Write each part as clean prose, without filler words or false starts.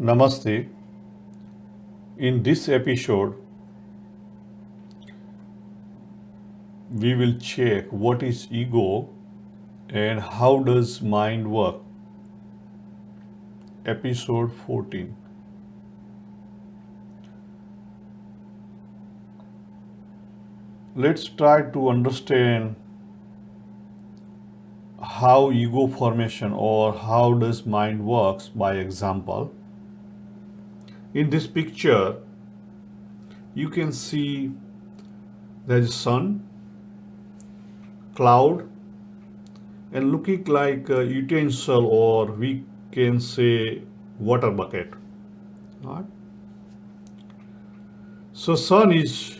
Namaste. In this episode, we will check what is ego and how does mind work. Episode 14. Let's try to understand how ego formation or how does mind works by example. In this picture, you can see there is sun, cloud, and looking like a utensil, or we can say water bucket. Right? So sun is,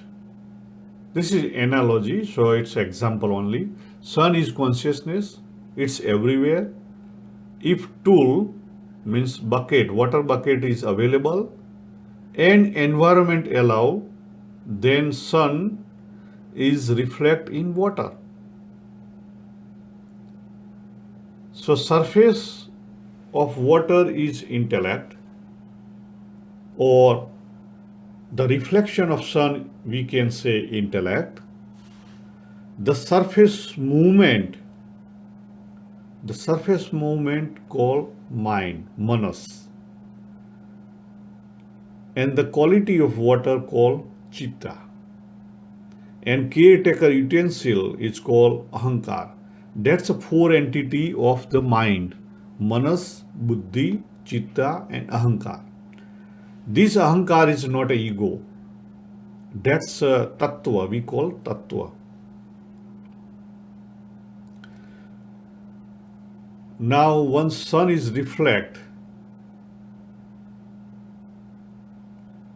this is analogy, so it's example only. Sun is consciousness, it's everywhere. If tool means bucket, water bucket is available and environment allow, then sun is reflect in water. So surface of water is intellect, or the reflection of sun we can say intellect. The surface movement called mind, manas, and the quality of water called chitta, and caretaker utensil is called ahankar. That's a four entity of the mind: manas, buddhi, chitta, and ahankar. This ahankar is not a ego. That's a tattva, we call tattva. Now, once sun is reflect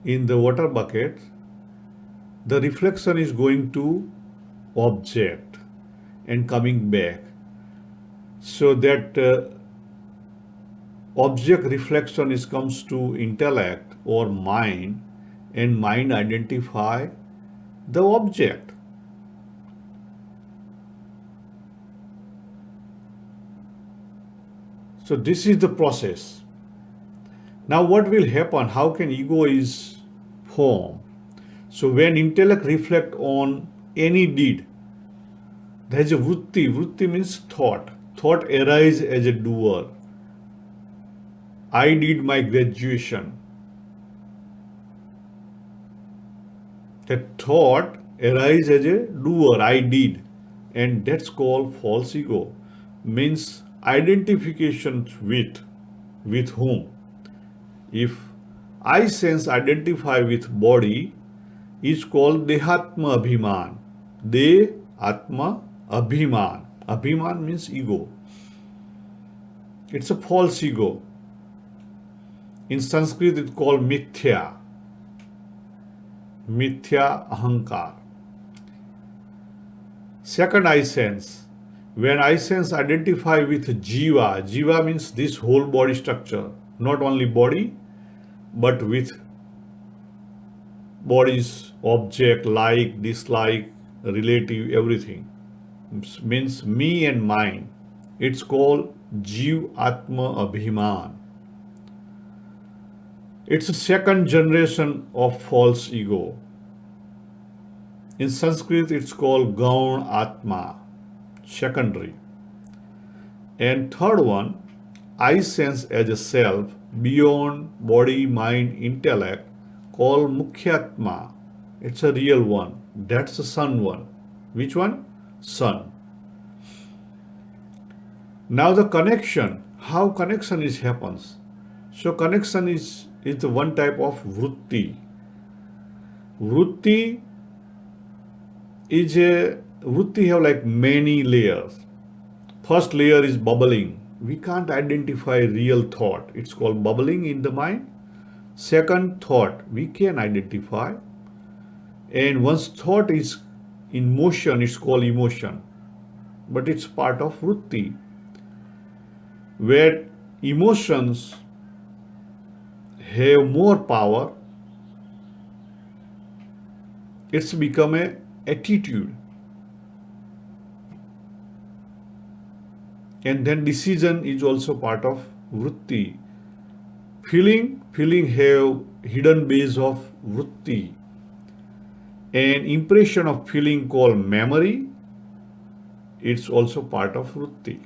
in the water bucket, the reflection is going to object and coming back. So that object reflection is comes to intellect or mind, and mind identify the object. So this is the process. Now what will happen? How can ego is formed? So when intellect reflect on any deed, there is a vritti. Vritti means thought. Thought arise as a doer. I did my graduation. That thought arise as a doer. I did. And that's called false ego. Means identification with whom? If I sense identify with body is called dehatma abhiman. De atma abhiman. Abhiman means ego. It's a false ego. In Sanskrit it's called mithya. Mithya ahankar. Second, I sense. When I sense identify with jiva, jiva means this whole body structure, not only body, but with body's object, like, dislike, relative, everything. Means me and mine. It's called jiv atma abhiman. It's a second generation of false ego. In Sanskrit, it's called gaun atma, secondary. And third one, I sense as a self beyond body, mind, intellect, called mukhyatma. It's a real one. That's the sun one. Which one? Sun. Now the connection, how connection is happens. So connection is the one type of vritti. Vritti have like many layers. First layer is bubbling. We can't identify real thought. It's called bubbling in the mind. Second, thought we can identify. And once thought is in motion, it's called emotion. But it's part of vritti. Where emotions have more power, it's become a attitude. And then decision is also part of vritti. Feeling have hidden base of vritti. An impression of feeling called memory, it's also part of vritti.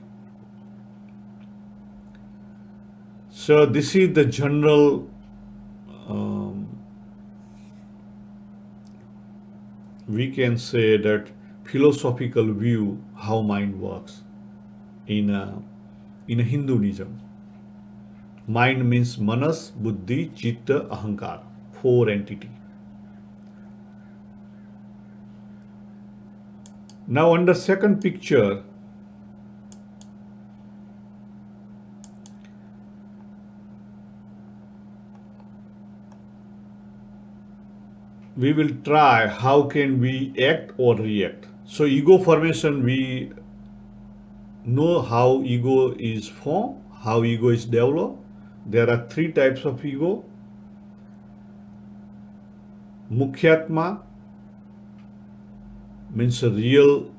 So this is the general we can say that philosophical view how mind works in a Hinduism. Mind means manas, buddhi, chitta, ahankar, four entity. Now under second picture, we will try how can we act or react. So ego formation, we know how ego is formed, how ego is developed. There are three types of ego. Mukhyatma means a real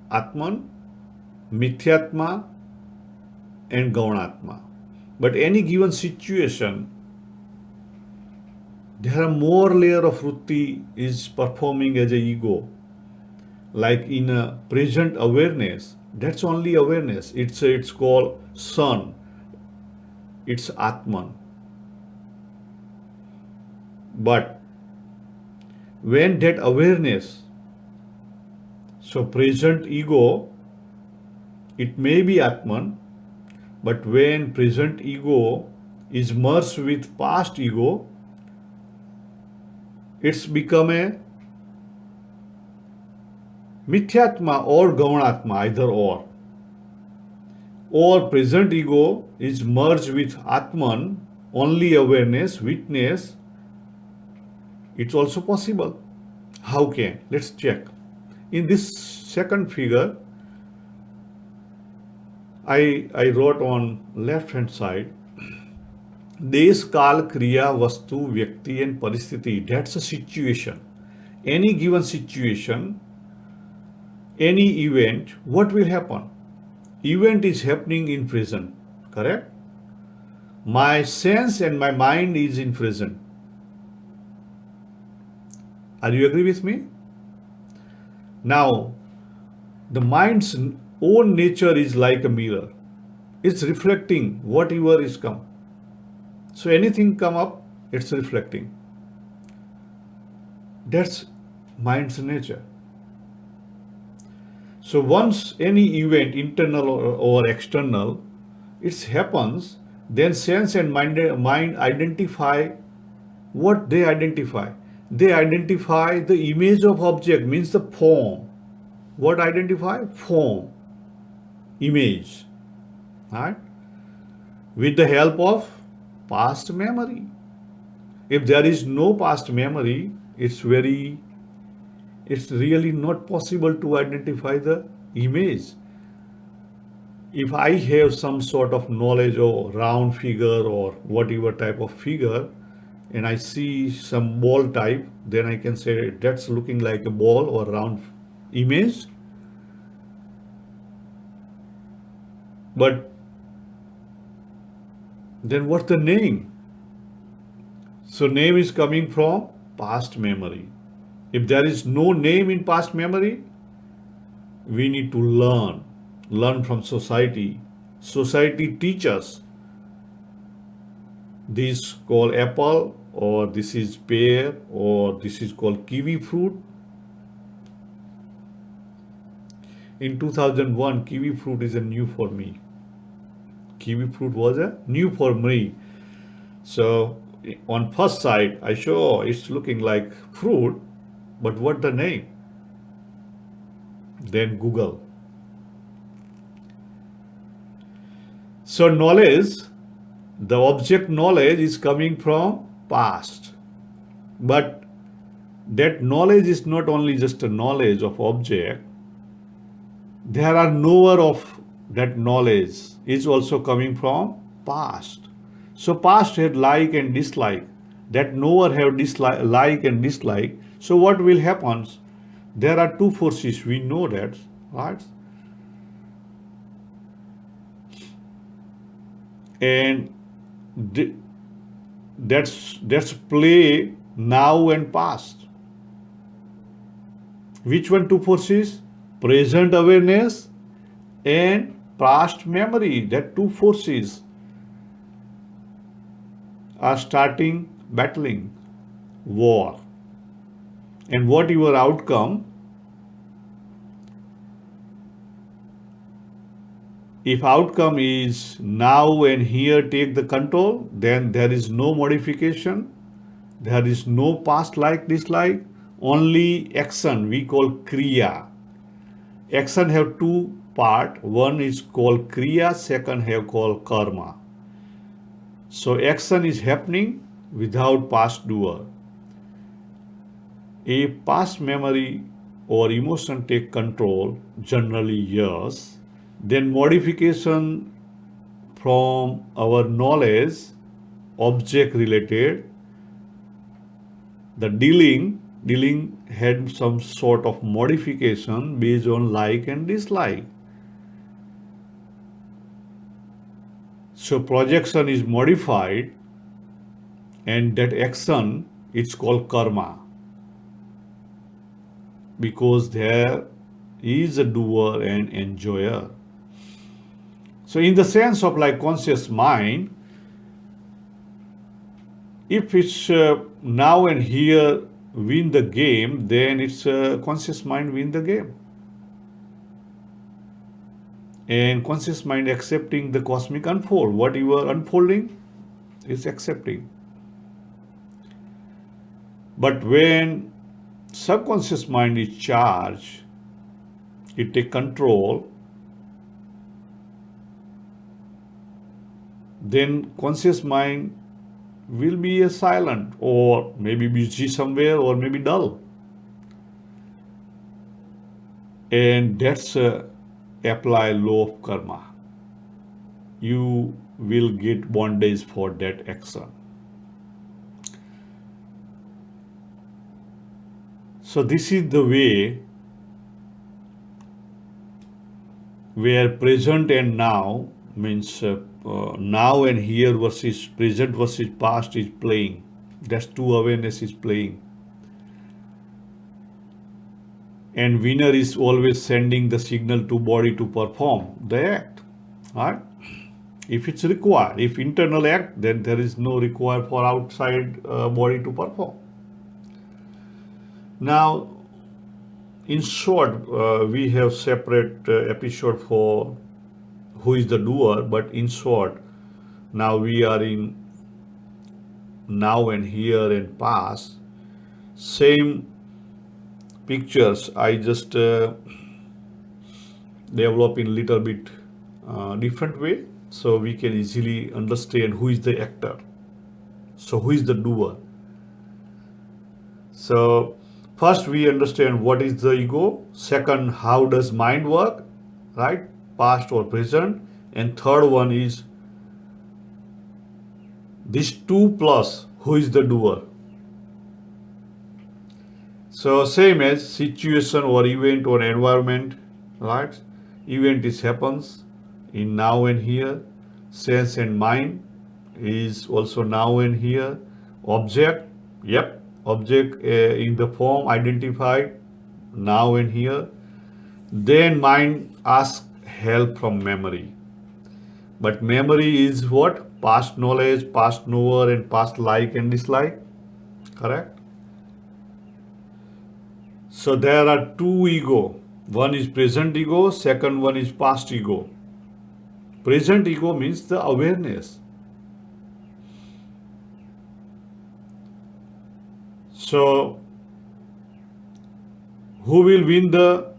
Atman, Mithyatma and Gaunatma. But any given situation, there are more layer of vritti is performing as a ego. Like in a present awareness, that's only awareness. It's called sun. It's Atman. But when that awareness, so present ego, it may be Atman, but when present ego is merged with past ego, it's become a Mithyatma or Gaunatma, either or. Or present ego is merged with Atman, only awareness, witness. It's also possible. How can? Let's check. In this second figure, I wrote on left hand side, Desh, Kal, Kriya, Vastu, Vyakti and Paristhiti. That's a situation. Any given situation, any event, what will happen? Event is happening in present, correct? My sense and my mind is in present. Are you agree with me? Now, the mind's own nature is like a mirror. It's reflecting whatever is come. So anything come up, it's reflecting. That's mind's nature. So once any event, internal or external, it happens, then sense and mind identify what they identify. They identify the image of object, means the form. What identify? Form, image, right? With the help of past memory. If there is no past memory, it's really not possible to identify the image. If I have some sort of knowledge of round figure or whatever type of figure, and I see some ball type, then I can say that's looking like a ball or round image. But then what's the name? So name is coming from past memory. If there is no name in past memory, we need to learn from society. Society teaches this called apple, or this is pear, or this is called kiwi fruit. In 2001, kiwi fruit is a new for me. Kiwi fruit was a new for me. So on first sight, I show it's looking like fruit, but what the name? Then Google. So knowledge, the object knowledge is coming from past. But that knowledge is not only just a knowledge of object. There are knower of that knowledge is also coming from past. So past had like and dislike. That knower have like and dislike. So what will happen? There are two forces. We know that, right? And That's play now and past. Which one two forces? Present awareness and past memory. That two forces are starting battling war. And what your outcome? If outcome is now and here take the control, then there is no modification, there is no past like dislike, only action we call kriya. Action have two part, one is called kriya, second have called karma. So action is happening without past doer. If past memory or emotion take control, generally yes, then modification from our knowledge, object related, the dealing had some sort of modification based on like and dislike. So projection is modified, and that action is called karma, because there is a doer and enjoyer. So in the sense of like conscious mind, if it's now and here win the game, then it's conscious mind win the game. And conscious mind accepting the cosmic unfold. What you are unfolding is accepting. But when subconscious mind is charged, it take control, then conscious mind will be a silent or maybe busy somewhere or maybe dull. And that's apply law of karma. You will get bondage for that action. So this is the way where present and now means now and here versus present versus past is playing. That's two awareness is playing. And winner is always sending the signal to body to perform the act, right? If it's required, if internal act, then there is no require for outside body to perform. Now, in short, we have separate episode for who is the doer, but in short, now we are in now and here and past. Same pictures I just develop in little bit different way, so we can easily understand who is the actor, so who is the doer. So first we understand what is the ego, second how does mind work, right, past or present, and third one is these two plus who is the doer. So same as situation or event or environment, right? Event is happens in now and here. Sense and mind is also now and here. Object, yep, object in the form identified now and here. Then mind asks help from memory. But memory is what? Past knowledge, past knower, and past like and dislike. Correct? So there are two ego. One is present ego, second one is past ego. Present ego means the awareness. So who will win the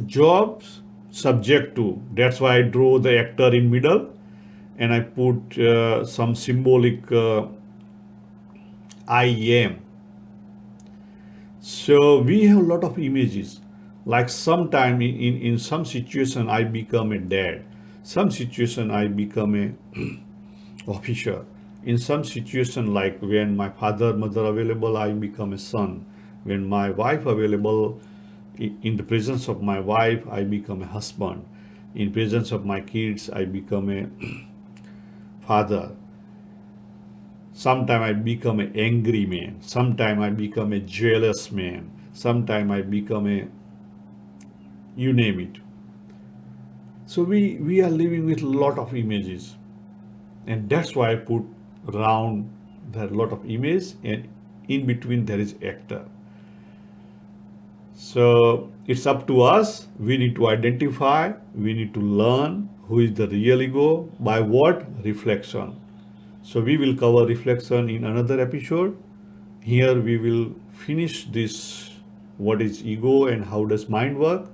jobs? Subject to. That's why I draw the actor in middle and I put some symbolic I am. So we have a lot of images. Like sometime in some situation I become a dad. Some situation I become a officer. In some situation like when my father, mother available, I become a son. When my wife available, in the presence of my wife, I become a husband. In presence of my kids, I become a father. Sometime I become an angry man. Sometime I become a jealous man. Sometime I become a, you name it. So we are living with a lot of images. And that's why I put round, there are a lot of images, and in between there is actor. So it's up to us. We need to identify, we need to learn who is the real ego by what? Reflection. So we will cover reflection in another episode. Here we will finish this, what is ego and how does mind work.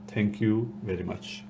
Thank you very much.